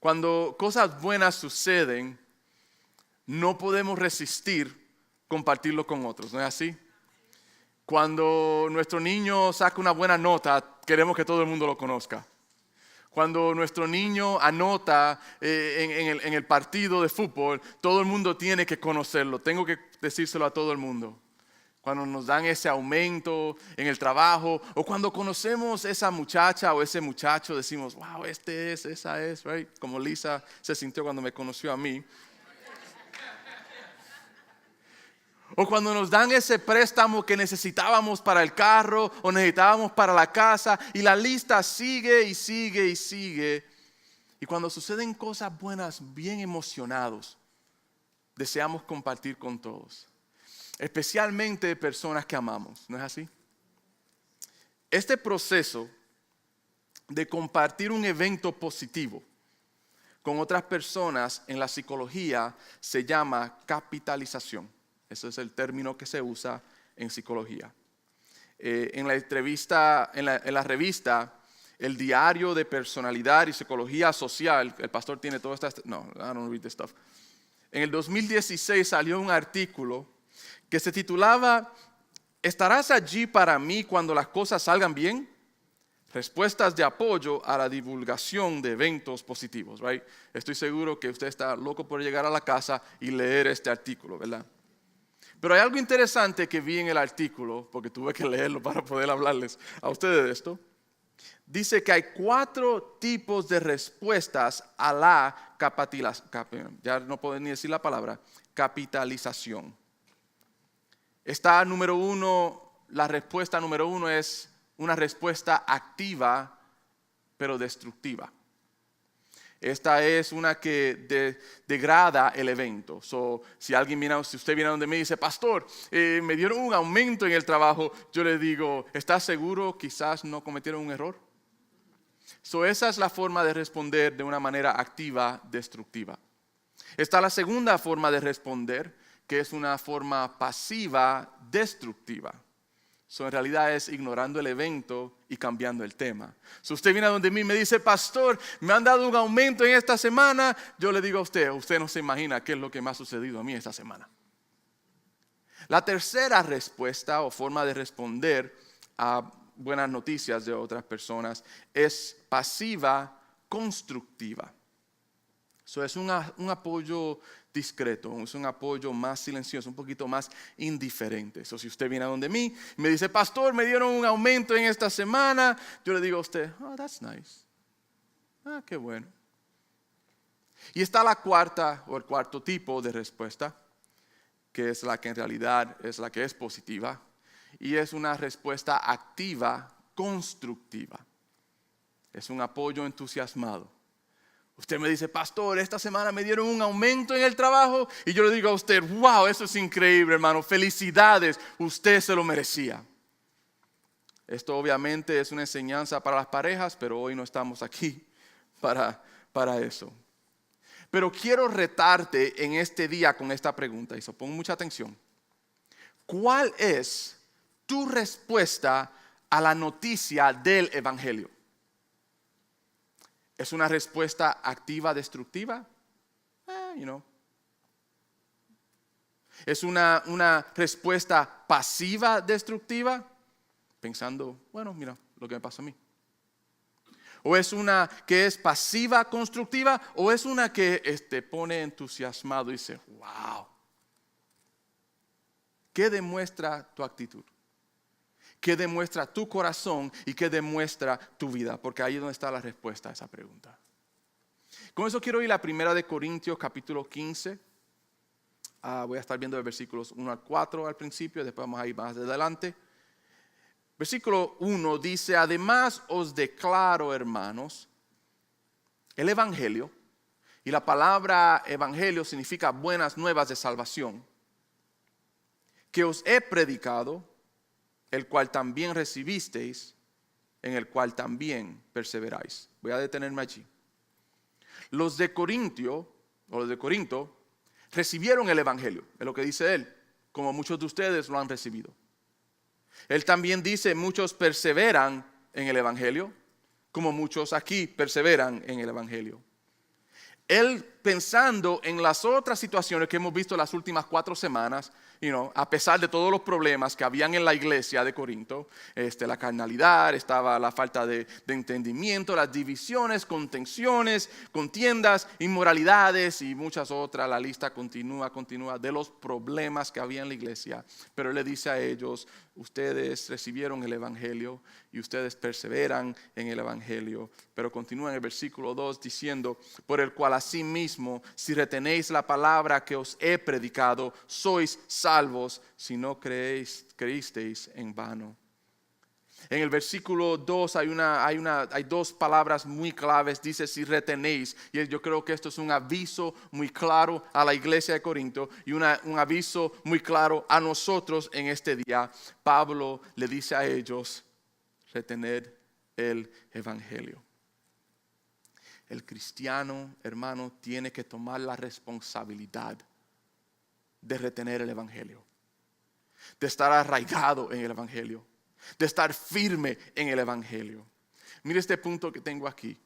Cuando cosas buenas suceden, no podemos resistir compartirlo con otros, ¿no es así? Cuando nuestro niño saca una buena nota, queremos que todo el mundo lo conozca. Cuando nuestro niño anota en el partido de fútbol, todo el mundo tiene que conocerlo. Tengo que decírselo a todo el mundo. Cuando nos dan ese aumento en el trabajo, o cuando conocemos esa muchacha o ese muchacho, decimos, wow, esa es, right? Como Lisa se sintió cuando me conoció a mí. O cuando nos dan ese préstamo que necesitábamos para el carro o necesitábamos para la casa, y la lista sigue y sigue y sigue. Y cuando suceden cosas buenas, bien emocionados, deseamos compartir con todos. Especialmente personas que amamos, ¿no es así? Este proceso de compartir un evento positivo con otras personas en la psicología se llama capitalización. Ese es el término que se usa en psicología. En la revista El Diario de Personalidad y Psicología Social, el pastor tiene todo esto. No, I don't read this stuff. En el 2016 salió un artículo que se titulaba ¿Estarás allí para mí cuando las cosas salgan bien? Respuestas de apoyo a la divulgación de eventos positivos, right? Estoy seguro que usted está loco por llegar a la casa y leer este artículo, ¿verdad? Pero hay algo interesante que vi en el artículo, porque tuve que leerlo para poder hablarles a ustedes de esto. Dice que hay 4 tipos de respuestas a la ya no puedo ni decir la palabra, capitalización. Está número 1, la respuesta número 1 es una respuesta activa, pero destructiva. Esta es una que degrada el evento. Si usted viene a donde me dice, pastor, me dieron un aumento en el trabajo, yo le digo, ¿estás seguro? Quizás no cometieron un error. Esa es la forma de responder de una manera activa, destructiva. Está la segunda forma de responder, que es una forma pasiva, destructiva. En realidad es ignorando el evento y cambiando el tema. Si usted viene a donde mí y me dice, pastor, me han dado un aumento en esta semana, yo le digo a usted no se imagina qué es lo que me ha sucedido a mí esta semana. La tercera respuesta o forma de responder a buenas noticias de otras personas es pasiva, constructiva. Es un apoyo discreto, es un apoyo más silencioso, un poquito más indiferente. Si usted viene a donde mí y me dice, pastor, me dieron un aumento en esta semana, yo le digo a usted, oh, that's nice. Qué bueno. Y está la cuarta o el cuarto tipo de respuesta, que es la que en realidad es la que es positiva, y es una respuesta activa, constructiva. Es un apoyo entusiasmado. Usted me dice, pastor, esta semana me dieron un aumento en el trabajo, y yo le digo a usted, wow, eso es increíble, hermano, felicidades, usted se lo merecía. Esto obviamente es una enseñanza para las parejas, pero hoy no estamos aquí para eso. Pero quiero retarte en este día con esta pregunta, y pon mucha atención. ¿Cuál es tu respuesta a la noticia del evangelio? ¿Es una respuesta activa, destructiva? ¿Es una respuesta pasiva, destructiva? Pensando, bueno, mira lo que me pasa a mí. ¿O es una que es pasiva, constructiva? ¿O es una que te pone entusiasmado y dice, wow? ¿Qué demuestra tu actitud? ¿Qué demuestra tu corazón y qué demuestra tu vida? Porque ahí es donde está la respuesta a esa pregunta. Con eso quiero ir a 1 Corintios capítulo 15. Voy a estar viendo de versículos 1 al 4 al principio, después vamos a ir más adelante. Versículo 1 dice, además os declaro, hermanos, el evangelio, y la palabra evangelio significa buenas nuevas de salvación, que os he predicado, el cual también recibisteis, en el cual también perseveráis. Voy a detenerme allí. Los de Corinto recibieron el evangelio, es lo que dice él, como muchos de ustedes lo han recibido. Él también dice, muchos perseveran en el evangelio, como muchos aquí perseveran en el evangelio. Él pensando en las otras situaciones que hemos visto las últimas 4 semanas, a pesar de todos los problemas que habían en la iglesia de Corinto, la carnalidad, estaba la falta de entendimiento, las divisiones, contenciones, contiendas, inmoralidades y muchas otras. La lista continúa de los problemas que había en la iglesia. Pero Él le dice a ellos, ustedes recibieron el evangelio y ustedes perseveran en el evangelio. Pero continúa en el versículo 2 diciendo, por el cual asimismo, si retenéis la palabra que os he predicado, sois salvos si no creísteis en vano. En el versículo 2 hay 2 palabras muy claves, dice si retenéis, y yo creo que esto es un aviso muy claro a la iglesia de Corinto y un aviso muy claro a nosotros en este día. Pablo le dice a ellos, retener el evangelio. El cristiano, hermano, tiene que tomar la responsabilidad de retener el evangelio, de estar arraigado en el evangelio, de estar firme en el evangelio. Mire este punto que tengo aquí.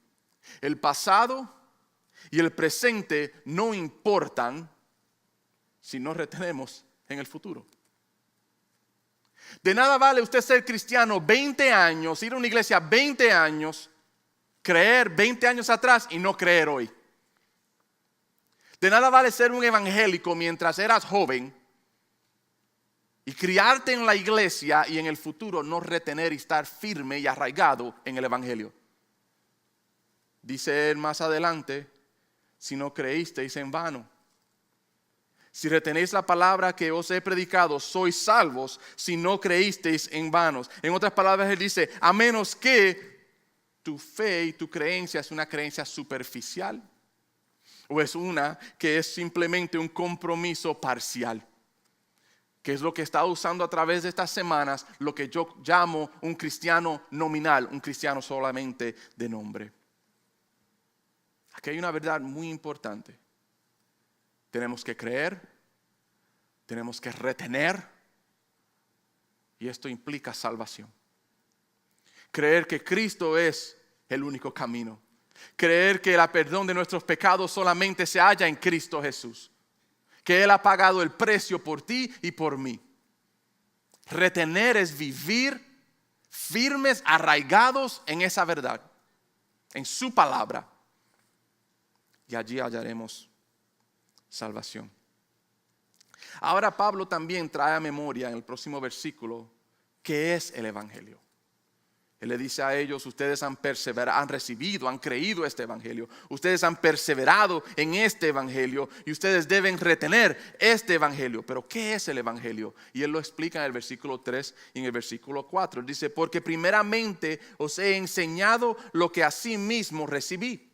El pasado y el presente no importan si no retenemos en el futuro. De nada vale usted ser cristiano 20 años, ir a una iglesia 20 años, creer 20 años atrás y no creer hoy. De nada vale ser un evangélico mientras eras joven y criarte en la iglesia y en el futuro no retener y estar firme y arraigado en el evangelio. Dice él más adelante, si no creísteis en vano. Si retenéis la palabra que os he predicado, sois salvos si no creísteis en vanos. En otras palabras, él dice, a menos que tu fe y tu creencia es una creencia superficial o es una que es simplemente un compromiso parcial, que es lo que he estado usando a través de estas semanas, lo que yo llamo un cristiano nominal, un cristiano solamente de nombre. Aquí hay una verdad muy importante. Tenemos que creer, tenemos que retener, y esto implica salvación. Creer que Cristo es el único camino. Creer que el perdón de nuestros pecados solamente se halla en Cristo Jesús. Que Él ha pagado el precio por ti y por mí. Retener es vivir firmes, arraigados en esa verdad, en su palabra. Y allí hallaremos salvación. Ahora Pablo también trae a memoria en el próximo versículo qué es el evangelio. Él le dice a ellos, ustedes han perseverado, han recibido, han creído este evangelio. Ustedes han perseverado en este evangelio y ustedes deben retener este evangelio. Pero ¿qué es el evangelio? Y él lo explica en el versículo 3 y en el versículo 4. Él dice, porque primeramente os he enseñado lo que asimismo recibí.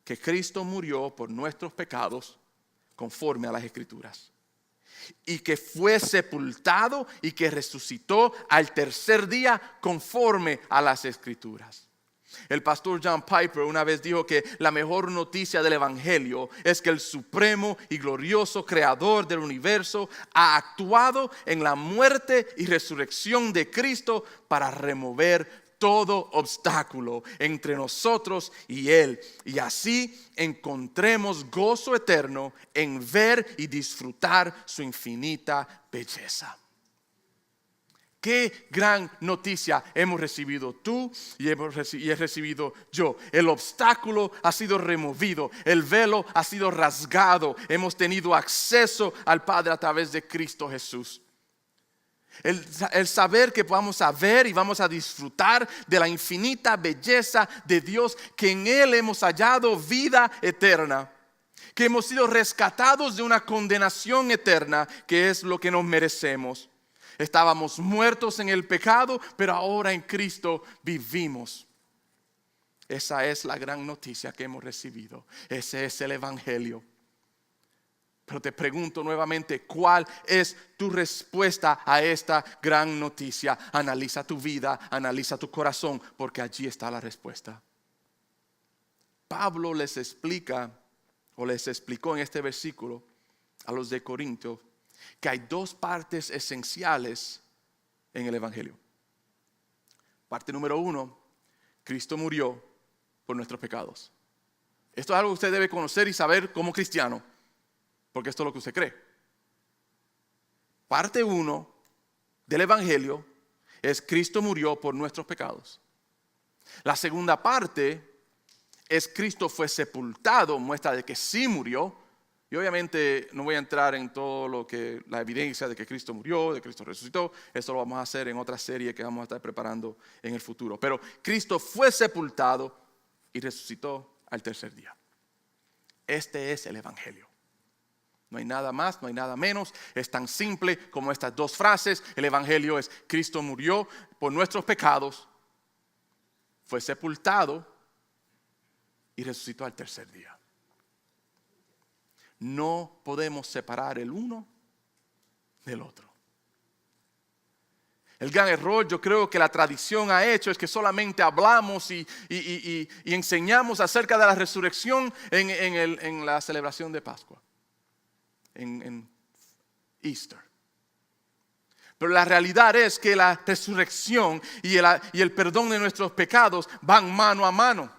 Que Cristo murió por nuestros pecados conforme a las Escrituras. Y que fue sepultado y que resucitó al tercer día conforme a las Escrituras. El pastor John Piper una vez dijo que la mejor noticia del evangelio es que el supremo y glorioso creador del universo ha actuado en la muerte y resurrección de Cristo para remover todo obstáculo entre nosotros y Él. Y así encontremos gozo eterno en ver y disfrutar su infinita belleza. Qué gran noticia hemos recibido tú y he recibido yo. El obstáculo ha sido removido, el velo ha sido rasgado. Hemos tenido acceso al Padre a través de Cristo Jesús. El saber que vamos a ver y vamos a disfrutar de la infinita belleza de Dios, que en Él hemos hallado vida eterna, que hemos sido rescatados de una condenación eterna, que es lo que nos merecemos. Estábamos muertos en el pecado, pero ahora en Cristo vivimos. Esa es la gran noticia que hemos recibido. Ese es el evangelio. Pero te pregunto nuevamente, ¿cuál es tu respuesta a esta gran noticia? Analiza tu vida, analiza tu corazón, porque allí está la respuesta. Pablo les explica, o les explicó en este versículo a los de Corinto, que hay 2 partes esenciales en el evangelio. Parte número 1, Cristo murió por nuestros pecados. Esto es algo que usted debe conocer y saber como cristiano, porque esto es lo que usted cree. Parte 1 del Evangelio es Cristo murió por nuestros pecados. La segunda parte es Cristo fue sepultado, muestra de que sí murió. Y obviamente no voy a entrar en todo lo que la evidencia de que Cristo murió, de que Cristo resucitó. Eso lo vamos a hacer en otra serie que vamos a estar preparando en el futuro. Pero Cristo fue sepultado y resucitó al tercer día. Este es el Evangelio. No hay nada más, no hay nada menos. Es tan simple como estas dos frases. El Evangelio es: Cristo murió por nuestros pecados, fue sepultado y resucitó al tercer día. No podemos separar el uno del otro. El gran error, yo creo que la tradición ha hecho, es que solamente hablamos y enseñamos acerca de la resurrección en la celebración de Pascua, en Easter. Pero la realidad es que la resurrección y el perdón de nuestros pecados van mano a mano.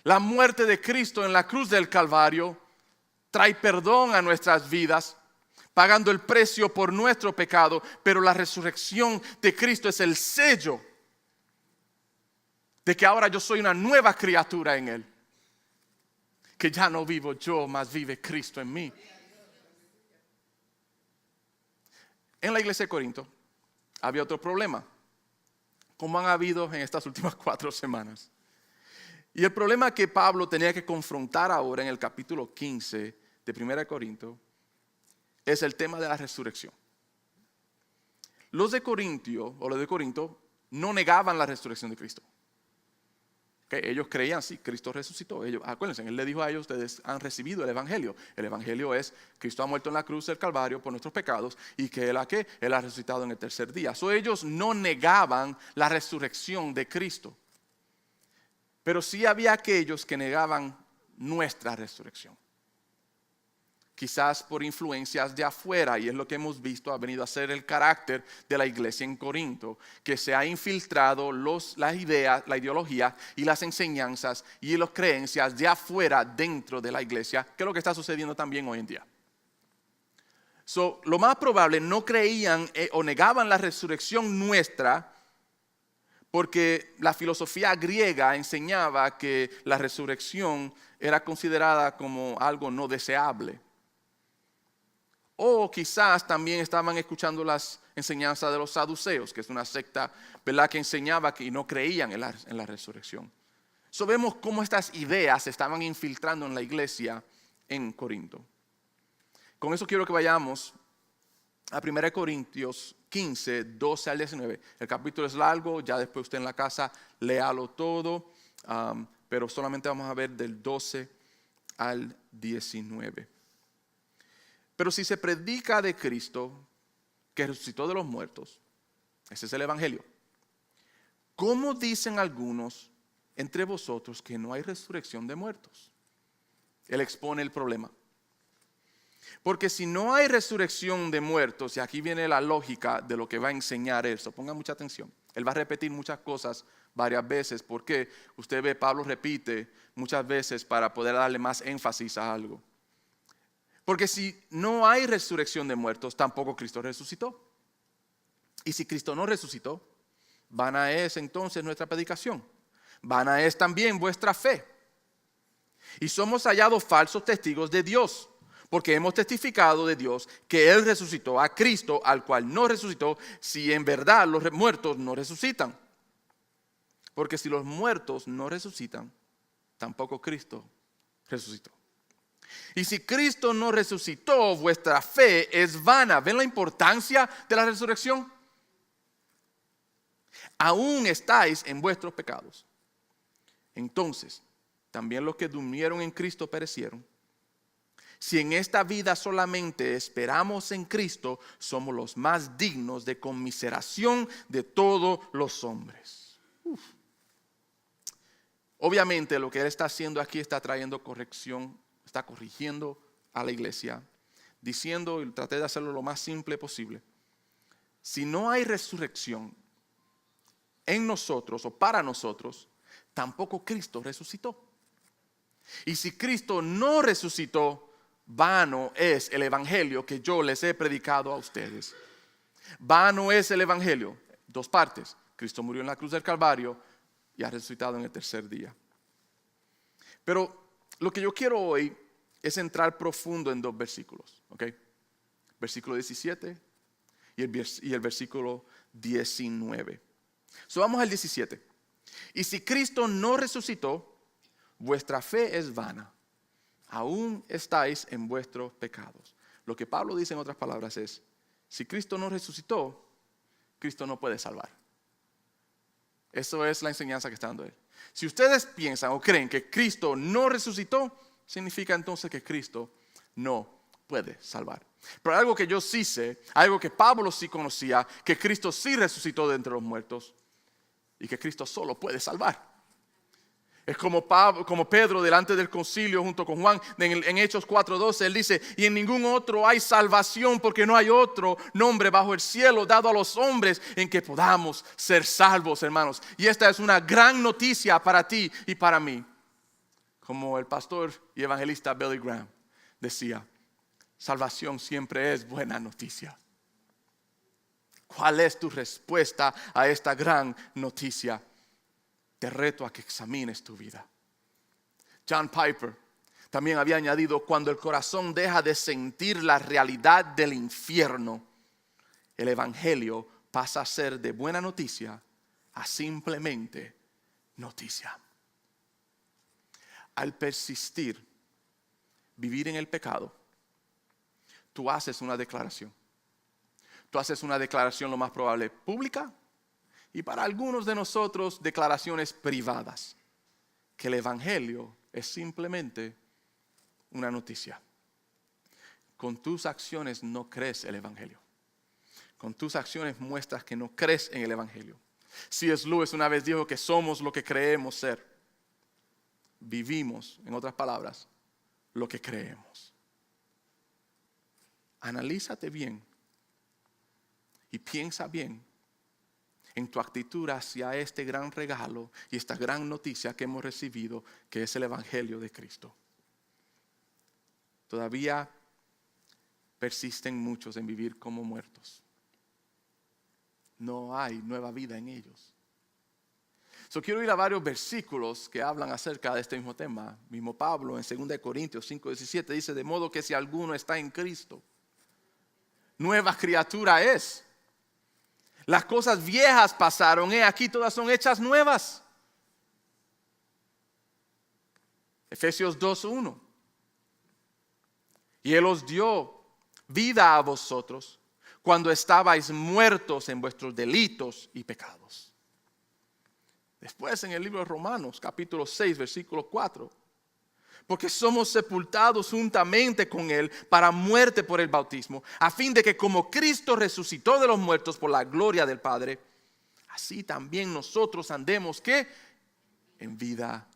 La muerte de Cristo en la cruz del Calvario trae perdón a nuestras vidas, pagando el precio por nuestro pecado, pero la resurrección de Cristo es el sello de que ahora yo soy una nueva criatura en Él. Que ya no vivo yo, mas vive Cristo en mí. En la iglesia de Corinto había otro problema, como han habido en estas últimas 4 semanas. Y el problema que Pablo tenía que confrontar ahora en el capítulo 15 de 1 Corinto es el tema de la resurrección. Los de Corinto no negaban la resurrección de Cristo. Ellos creían, sí, Cristo resucitó. Acuérdense, Él le dijo a ellos: ustedes han recibido el Evangelio. El Evangelio es: Cristo ha muerto en la cruz del Calvario por nuestros pecados y que Él ha resucitado en el tercer día. Ellos no negaban la resurrección de Cristo. Pero sí había aquellos que negaban nuestra resurrección. Quizás por influencias de afuera, y es lo que hemos visto, ha venido a ser el carácter de la iglesia en Corinto, que se ha infiltrado las ideas, la ideología y las enseñanzas y las creencias de afuera dentro de la iglesia, que es lo que está sucediendo también hoy en día. Lo más probable, no creían o negaban la resurrección nuestra, porque la filosofía griega enseñaba que la resurrección era considerada como algo no deseable. O quizás también estaban escuchando las enseñanzas de los saduceos, que es una secta, ¿verdad?, que enseñaba que no creían en la resurrección. Vemos cómo estas ideas se estaban infiltrando en la iglesia en Corinto. Con eso quiero que vayamos a 1 Corintios 15, 12 al 19. El capítulo es largo, ya después usted en la casa léalo todo, pero solamente vamos a ver del 12 al 19. Pero si se predica de Cristo, que resucitó de los muertos, ese es el Evangelio. ¿Cómo dicen algunos entre vosotros que no hay resurrección de muertos? Él expone el problema. Porque si no hay resurrección de muertos, y aquí viene la lógica de lo que va a enseñar él, pongan mucha atención. Él va a repetir muchas cosas varias veces, porque usted ve, Pablo repite muchas veces para poder darle más énfasis a algo. Porque si no hay resurrección de muertos, tampoco Cristo resucitó. Y si Cristo no resucitó, vana es entonces nuestra predicación. Vana es también vuestra fe. Y somos hallados falsos testigos de Dios, porque hemos testificado de Dios que Él resucitó a Cristo, al cual no resucitó, si en verdad los muertos no resucitan. Porque si los muertos no resucitan, tampoco Cristo resucitó. Y si Cristo no resucitó, vuestra fe es vana. ¿Ven la importancia de la resurrección? Aún estáis en vuestros pecados. Entonces, también los que durmieron en Cristo perecieron. Si en esta vida solamente esperamos en Cristo, somos los más dignos de conmiseración de todos los hombres. Obviamente lo que él está haciendo aquí está trayendo corrección, está corrigiendo a la iglesia, diciendo, y traté de hacerlo lo más simple posible: si no hay resurrección en nosotros o para nosotros, tampoco Cristo resucitó. Y si Cristo no resucitó, vano es el evangelio que yo les he predicado a ustedes. Vano es el evangelio. Dos partes. Cristo murió en la cruz del Calvario y ha resucitado en el tercer día. Pero lo que yo quiero hoy es entrar profundo en dos versículos. ¿Ok? Versículo 17 y el versículo 19. Vamos al 17. Y si Cristo no resucitó, vuestra fe es vana. Aún estáis en vuestros pecados. Lo que Pablo dice en otras palabras es, si Cristo no resucitó, Cristo no puede salvar. Eso es la enseñanza que está dando él. Si ustedes piensan o creen que Cristo no resucitó, significa entonces que Cristo no puede salvar. Pero algo que yo sí sé, algo que Pablo sí conocía, que Cristo sí resucitó de entre los muertos y que Cristo solo puede salvar. Es como Pedro delante del concilio junto con Juan en Hechos 4:12, él dice, y en ningún otro hay salvación porque no hay otro nombre bajo el cielo dado a los hombres en que podamos ser salvos, hermanos. Y esta es una gran noticia para ti y para mí. Como el pastor y evangelista Billy Graham decía, salvación siempre es buena noticia. ¿Cuál es tu respuesta a esta gran noticia? Te reto a que examines tu vida. John Piper también había añadido, cuando el corazón deja de sentir la realidad del infierno, el evangelio pasa a ser de buena noticia a simplemente noticia. Al persistir, vivir en el pecado, tú haces una declaración. Tú haces una declaración lo más probable pública y para algunos de nosotros declaraciones privadas. Que el evangelio es simplemente una noticia. Con tus acciones no crees el evangelio. Con tus acciones muestras que no crees en el evangelio. C.S. Lewis una vez dijo que somos lo que creemos ser. Vivimos, en otras palabras, lo que creemos. Analízate bien y piensa bien en tu actitud hacia este gran regalo y esta gran noticia que hemos recibido, que es el evangelio de Cristo. Todavía persisten muchos en vivir como muertos. No hay nueva vida en ellos. Quiero ir a varios versículos que hablan acerca de este mismo tema. Mismo Pablo en 2 Corintios 5:17 dice, de modo que si alguno está en Cristo, nueva criatura es. Las cosas viejas pasaron, aquí todas son hechas nuevas. Efesios 2:1. Y Él os dio vida a vosotros cuando estabais muertos en vuestros delitos y pecados. Después en el libro de Romanos, capítulo 6, versículo 4. Porque somos sepultados juntamente con Él para muerte por el bautismo, a fin de que como Cristo resucitó de los muertos por la gloria del Padre, así también nosotros andemos, ¿qué? En vida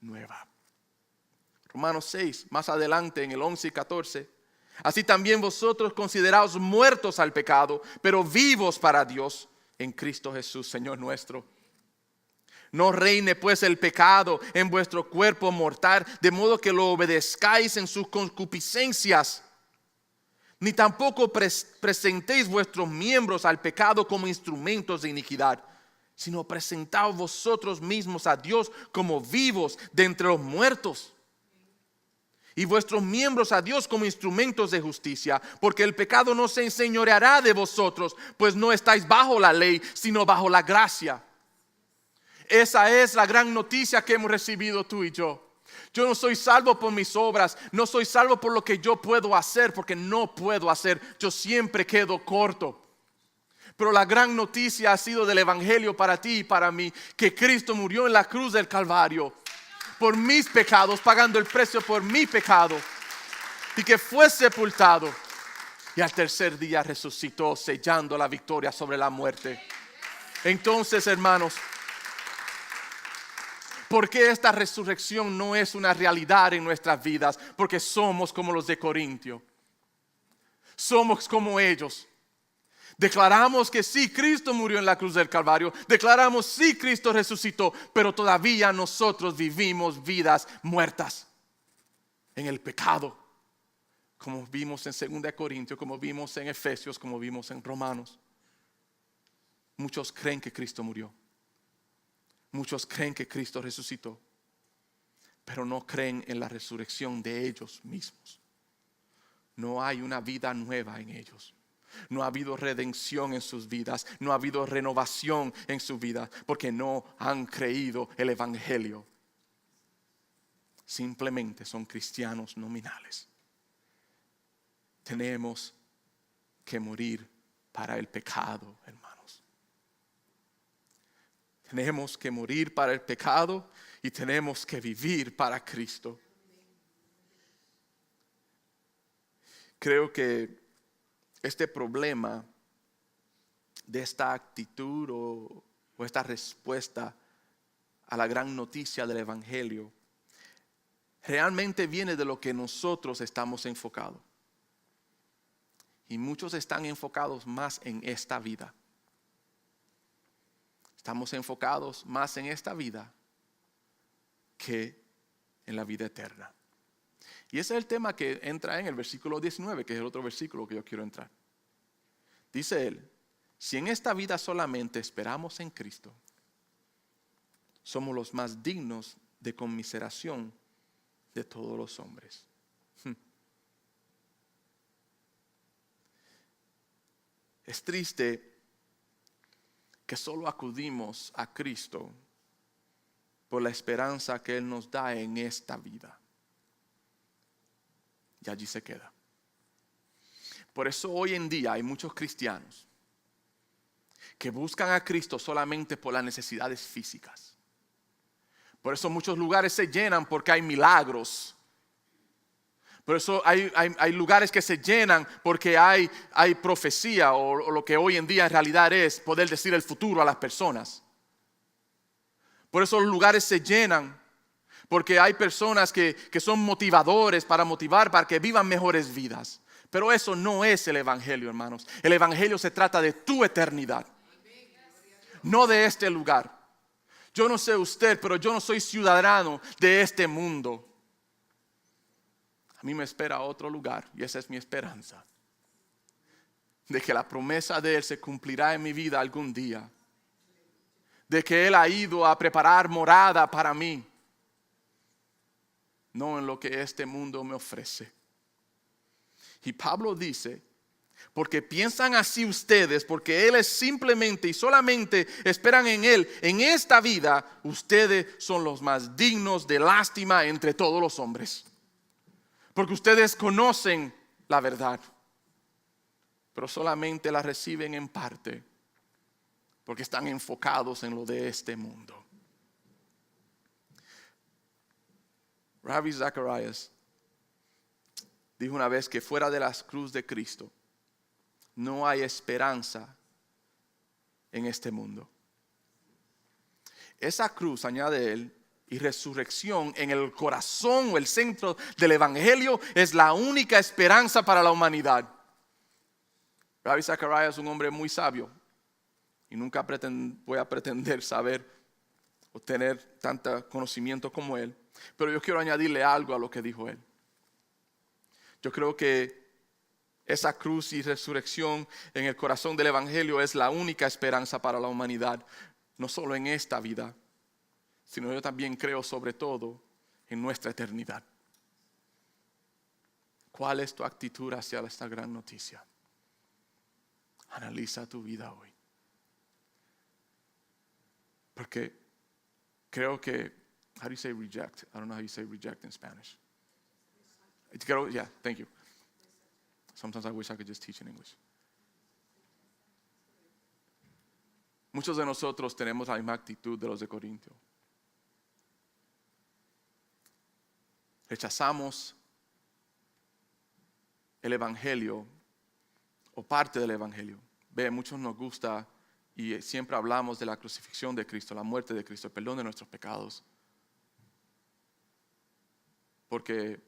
nueva. Romanos 6, más adelante en el 11 y 14. Así también vosotros consideraos muertos al pecado, pero vivos para Dios en Cristo Jesús, Señor nuestro. No reine pues el pecado en vuestro cuerpo mortal, de modo que lo obedezcáis en sus concupiscencias. Ni tampoco presentéis vuestros miembros al pecado como instrumentos de iniquidad, sino presentaos vosotros mismos a Dios como vivos de entre los muertos. Y vuestros miembros a Dios como instrumentos de justicia, porque el pecado no se enseñoreará de vosotros, pues no estáis bajo la ley, sino bajo la gracia. Esa es la gran noticia que hemos recibido tú y yo. Yo no soy salvo por mis obras, no soy salvo por lo que yo puedo hacer, porque no puedo hacer, yo siempre quedo corto. Pero la gran noticia ha sido del evangelio para ti y para mí, que Cristo murió en la cruz del Calvario por mis pecados, pagando el precio por mi pecado, y que fue sepultado y al tercer día resucitó, sellando la victoria sobre la muerte. Entonces, hermanos, ¿por qué esta resurrección no es una realidad en nuestras vidas? Porque somos como los de Corintio. Somos como ellos. Declaramos que sí, Cristo murió en la cruz del Calvario. Declaramos sí, Cristo resucitó. Pero todavía nosotros vivimos vidas muertas. en el pecado, como vimos en 2 Corintios, como vimos en Efesios, como vimos en Romanos. Muchos creen que Cristo murió. Muchos creen que Cristo resucitó, pero no creen en la resurrección de ellos mismos. No hay una vida nueva en ellos. No ha habido redención en sus vidas. No ha habido renovación en su vida, porque no han creído el evangelio. Simplemente son cristianos nominales. Tenemos que morir para el pecado, hermanos. Tenemos que morir para el pecado y tenemos que vivir para Cristo. Creo que este problema de esta actitud o esta respuesta a la gran noticia del evangelio realmente viene de lo que nosotros estamos enfocados. Y muchos están enfocados más en esta vida. Estamos enfocados más en esta vida que en la vida eterna. Y ese es el tema que entra en el versículo 19, que es el otro versículo que yo quiero entrar. Dice él, si en esta vida solamente esperamos en Cristo, somos los más dignos de conmiseración de todos los hombres. Es triste que solo acudimos a Cristo por la esperanza que Él nos da en esta vida. Y allí se queda. Por eso hoy en día hay muchos cristianos que buscan a Cristo solamente por las necesidades físicas. Por eso muchos lugares se llenan porque hay milagros. Por eso hay lugares que se llenan porque hay profecía o lo que hoy en día en realidad es poder decir el futuro a las personas. Por eso los lugares se llenan porque hay personas que son motivadores para motivar para que vivan mejores vidas. Pero eso no es el evangelio, hermanos. El evangelio se trata de tu eternidad, no de este lugar. Yo no sé usted, pero yo no soy ciudadano de este mundo. A mí me espera otro lugar y esa es mi esperanza. De que la promesa de Él se cumplirá en mi vida algún día. De que Él ha ido a preparar morada para mí. No en lo que este mundo me ofrece. Y Pablo dice, porque piensan así ustedes, porque Él es simplemente y solamente esperan en Él, en esta vida, ustedes son los más dignos de lástima entre todos los hombres. Porque ustedes conocen la verdad, pero solamente la reciben en parte, porque están enfocados en lo de este mundo. Ravi Zacharias dijo una vez que fuera de la cruz de Cristo no hay esperanza en este mundo. Esa cruz, añade él, y resurrección en el corazón o el centro del evangelio es la única esperanza para la humanidad. Ravi Zacharias es un hombre muy sabio y nunca voy a pretender saber o tener tanto conocimiento como él, pero yo quiero añadirle algo a lo que dijo él. Yo creo que esa cruz y resurrección en el corazón del evangelio es la única esperanza para la humanidad, no solo en esta vida, sino yo también creo sobre todo en nuestra eternidad. ¿Cuál es tu actitud hacia esta gran noticia? Analiza tu vida hoy. Porque creo que, how do you say reject? I don't know how you say reject in Spanish. Yeah, thank you. Sometimes I wish I could just teach in English. Muchos de nosotros tenemos la misma actitud de los de Corintio. Rechazamos el evangelio o parte del evangelio. Muchos nos gusta y siempre hablamos de la crucifixión de Cristo, la muerte de Cristo, el perdón de nuestros pecados. Porque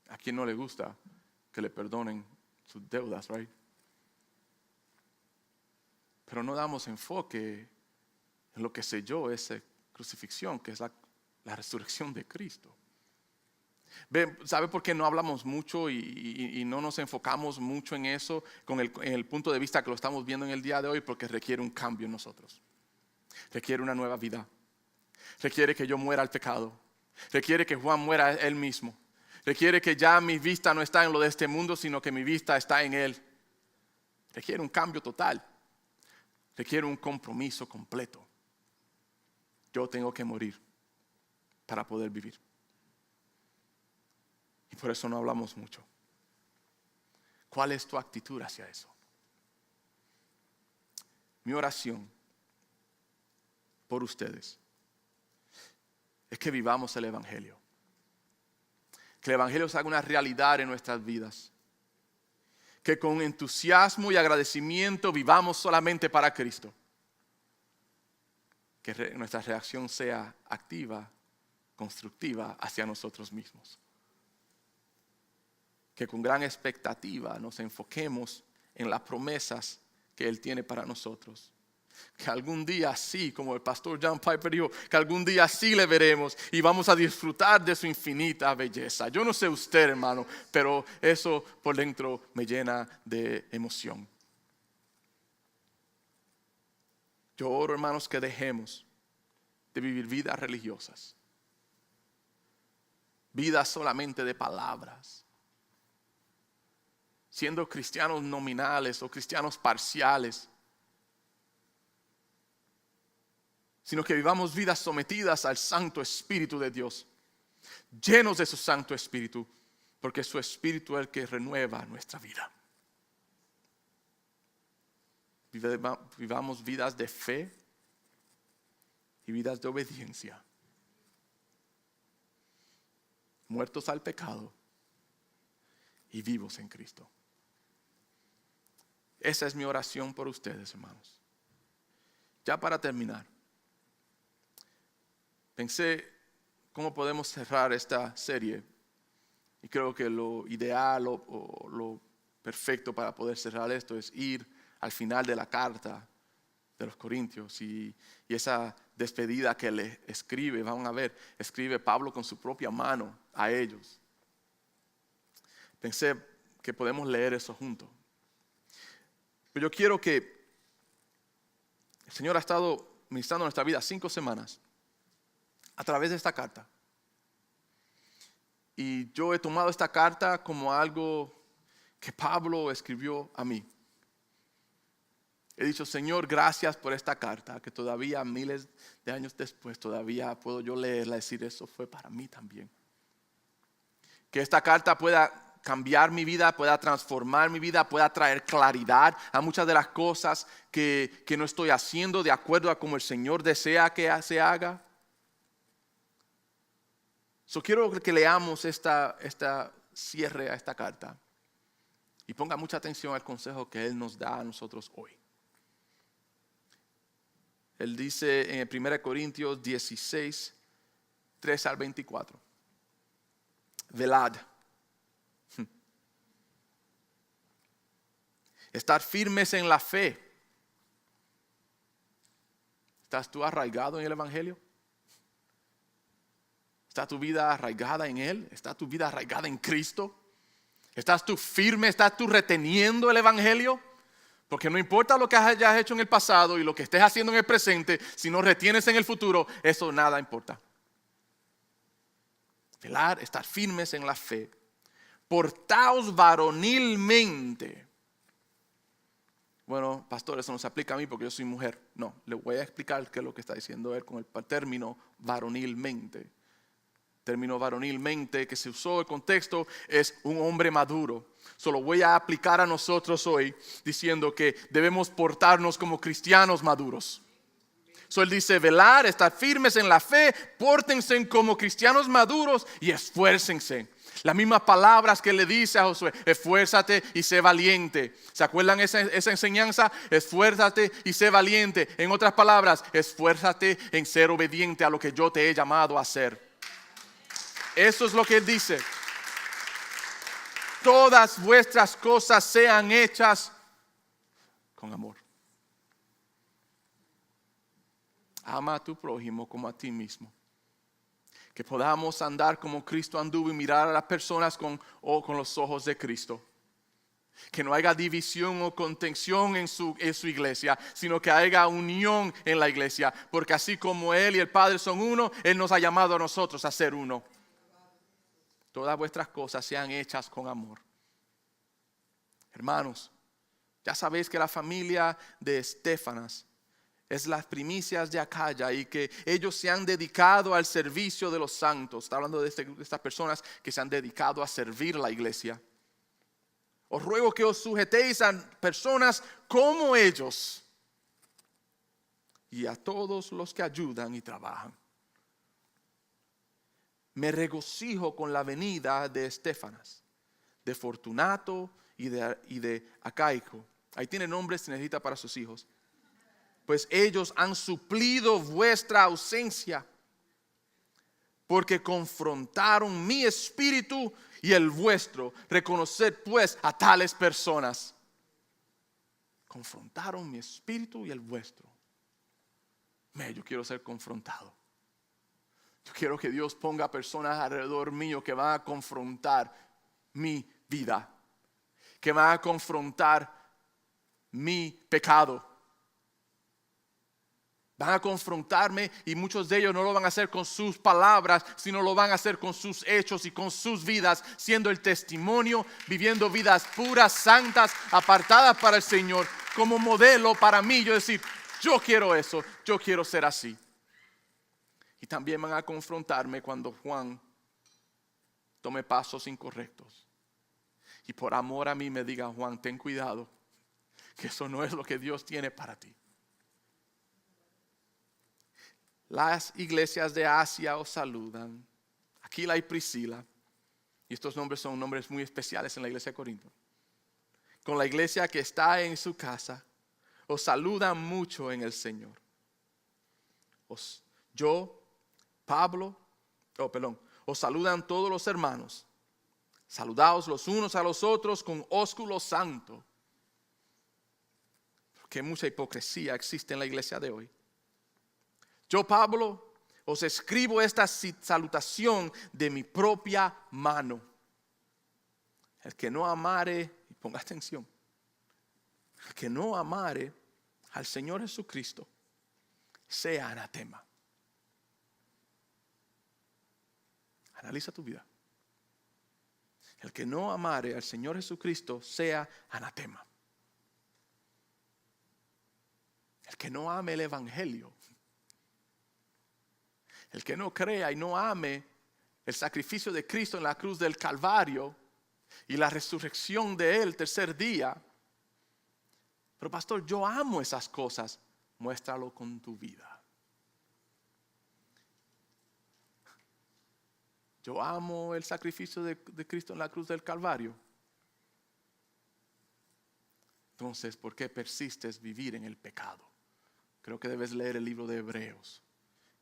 a quien no le gusta que le perdonen sus deudas, right? Pero no damos enfoque en lo que selló esa crucifixión, que es la resurrección de Cristo. ¿Sabe por qué no hablamos mucho y no nos enfocamos mucho en eso en el punto de vista que lo estamos viendo en el día de hoy? Porque requiere un cambio en nosotros. Requiere una nueva vida. Requiere que yo muera al pecado. Requiere que Juan muera él mismo. Requiere que ya mi vista no está en lo de este mundo, sino que mi vista está en Él. Requiere un cambio total. Requiere un compromiso completo. Yo tengo que morir para poder vivir. Y por eso no hablamos mucho. ¿Cuál es tu actitud hacia eso? Mi oración por ustedes es que vivamos el Evangelio. Que el Evangelio se haga una realidad en nuestras vidas. Que con entusiasmo y agradecimiento vivamos solamente para Cristo. Que nuestra reacción sea activa, constructiva hacia nosotros mismos. Que con gran expectativa nos enfoquemos en las promesas que Él tiene para nosotros. Que algún día sí, como el pastor John Piper dijo, que algún día sí le veremos y vamos a disfrutar de su infinita belleza. Yo no sé usted, hermano, pero eso por dentro me llena de emoción. Yo oro, hermanos, que dejemos de vivir vidas religiosas. Vidas solamente de palabras. Siendo cristianos nominales o cristianos parciales. Sino que vivamos vidas sometidas al Santo Espíritu de Dios, llenos de su Santo Espíritu, porque su Espíritu es el que renueva nuestra vida. Vivamos vidas de fe y vidas de obediencia, muertos al pecado y vivos en Cristo. Esa es mi oración por ustedes, hermanos. Ya para terminar, pensé cómo podemos cerrar esta serie y creo que lo ideal o lo perfecto para poder cerrar esto es ir al final de la carta de los Corintios y esa despedida que le escribe, van a ver, escribe Pablo con su propia mano a ellos. Pensé que podemos leer eso juntos. Pero yo quiero que el Señor ha estado ministrando en nuestra vida 5 semanas. A través de esta carta. Y yo he tomado esta carta como algo que Pablo escribió a mí. He dicho, Señor, gracias por esta carta, que todavía miles de años después todavía puedo yo leerla y decir, eso fue para mí también. Que esta carta pueda cambiar mi vida, pueda transformar mi vida, pueda traer claridad a muchas de las cosas que no estoy haciendo de acuerdo a como el Señor desea que se haga. Quiero que leamos esta cierre a esta carta y ponga mucha atención al consejo que Él nos da a nosotros hoy. Él dice en 1 Corintios 16, 3 al 24. Velad. Estar firmes en la fe. ¿Estás tú arraigado en el Evangelio? ¿Está tu vida arraigada en Él? ¿Está tu vida arraigada en Cristo? ¿Estás tú firme? ¿Estás tú reteniendo el Evangelio? Porque no importa lo que hayas hecho en el pasado y lo que estés haciendo en el presente, si no retienes en el futuro, eso nada importa. Velar, estar firmes en la fe. Portaos varonilmente. Bueno, pastor, eso no se aplica a mí porque yo soy mujer. No, le voy a explicar qué es lo que está diciendo él con el término varonilmente. Término varonilmente que se usó el contexto es un hombre maduro. Solo voy a aplicar a nosotros hoy diciendo que debemos portarnos como cristianos maduros. Él dice velar, estar firmes en la fe, pórtense como cristianos maduros y esfuércense. Las mismas palabras que le dice a Josué, esfuérzate y sé valiente. ¿Se acuerdan esa enseñanza? Esfuérzate y sé valiente. En otras palabras, esfuérzate en ser obediente a lo que yo te he llamado a hacer. Eso es lo que él dice. Todas vuestras cosas sean hechas con amor. Ama a tu prójimo como a ti mismo. Que podamos andar como Cristo anduvo y mirar a las personas con los ojos de Cristo. Que no haya división o contención en su iglesia, sino que haya unión en la iglesia. Porque así como Él y el Padre son uno, Él nos ha llamado a nosotros a ser uno. Todas vuestras cosas sean hechas con amor. Hermanos, ya sabéis que la familia de Estéfanas es las primicias de Acaya y que ellos se han dedicado al servicio de los santos. Está hablando de estas personas que se han dedicado a servir la iglesia. Os ruego que os sujetéis a personas como ellos y a todos los que ayudan y trabajan. Me regocijo con la venida de Estéfanas, de Fortunato y de Acaico. Ahí tiene nombres si necesita para sus hijos. Pues ellos han suplido vuestra ausencia, porque confrontaron mi espíritu y el vuestro. Reconoced pues a tales personas. Confrontaron mi espíritu y el vuestro. Yo quiero ser confrontado. Yo quiero que Dios ponga personas alrededor mío que van a confrontar mi vida, que van a confrontar mi pecado. Van a confrontarme y muchos de ellos no lo van a hacer con sus palabras, sino lo van a hacer con sus hechos y con sus vidas, siendo el testimonio, viviendo vidas puras, santas, apartadas para el Señor, como modelo para mí. Yo decir, yo quiero eso, yo quiero ser así. Y también van a confrontarme cuando Juan tome pasos incorrectos. Y por amor a mí me diga, Juan, ten cuidado, que eso no es lo que Dios tiene para ti. Las iglesias de Asia os saludan. Aquila y Priscila. Y estos nombres son nombres muy especiales en la iglesia de Corinto. Con la iglesia que está en su casa, os saludan mucho en el Señor. Os saludan todos los hermanos. Saludaos los unos a los otros con ósculo santo. Porque mucha hipocresía existe en la iglesia de hoy. Yo, Pablo, os escribo esta salutación de mi propia mano. El que no amare, y ponga atención, el que no amare al Señor Jesucristo, sea anatema. Analiza tu vida. El que no amare al Señor Jesucristo, sea anatema. El que no ame el evangelio, el que no crea y no ame el sacrificio de Cristo en la cruz del Calvario y la resurrección de Él el tercer día. Pero pastor, yo amo esas cosas. Muéstralo con tu vida. Yo amo el sacrificio de Cristo en la cruz del Calvario. Entonces, ¿por qué persistes vivir en el pecado? Creo que debes leer el libro de Hebreos,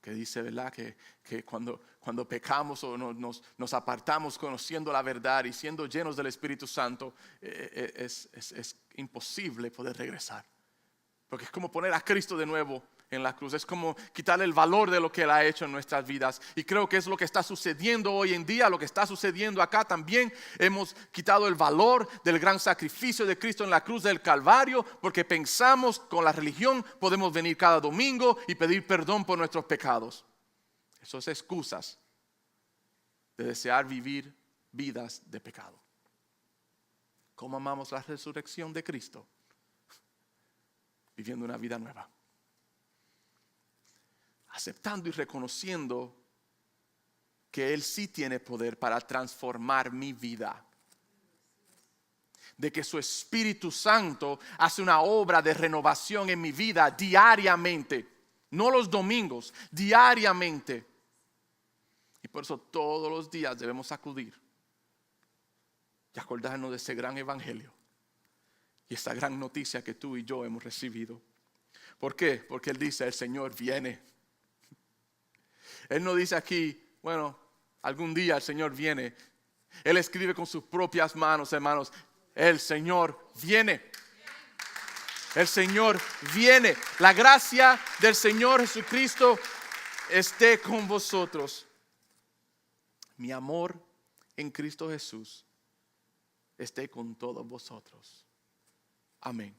que dice, ¿verdad? Que cuando pecamos o nos apartamos conociendo la verdad y siendo llenos del Espíritu Santo, es imposible poder regresar. Porque es como poner a Cristo de nuevo en la cruz. Es como quitarle el valor de lo que Él ha hecho en nuestras vidas. Y creo que es lo que está sucediendo hoy en día, lo que está sucediendo acá también. Hemos quitado el valor del gran sacrificio de Cristo en la cruz del Calvario, porque pensamos con la religión podemos venir cada domingo y pedir perdón por nuestros pecados. Eso es excusas de desear vivir vidas de pecado. ¿Cómo amamos la resurrección de Cristo? Viviendo una vida nueva. Aceptando y reconociendo que Él sí tiene poder para transformar mi vida. De que su Espíritu Santo hace una obra de renovación en mi vida diariamente. No los domingos, diariamente. Y por eso todos los días debemos acudir y acordarnos de ese gran evangelio. Y esta gran noticia que tú y yo hemos recibido. ¿Por qué? Porque Él dice, el Señor viene. Él no dice aquí, bueno, algún día el Señor viene. Él escribe con sus propias manos, hermanos, el Señor viene. El Señor viene. La gracia del Señor Jesucristo esté con vosotros. mi amor en Cristo Jesús esté con todos vosotros. Amén.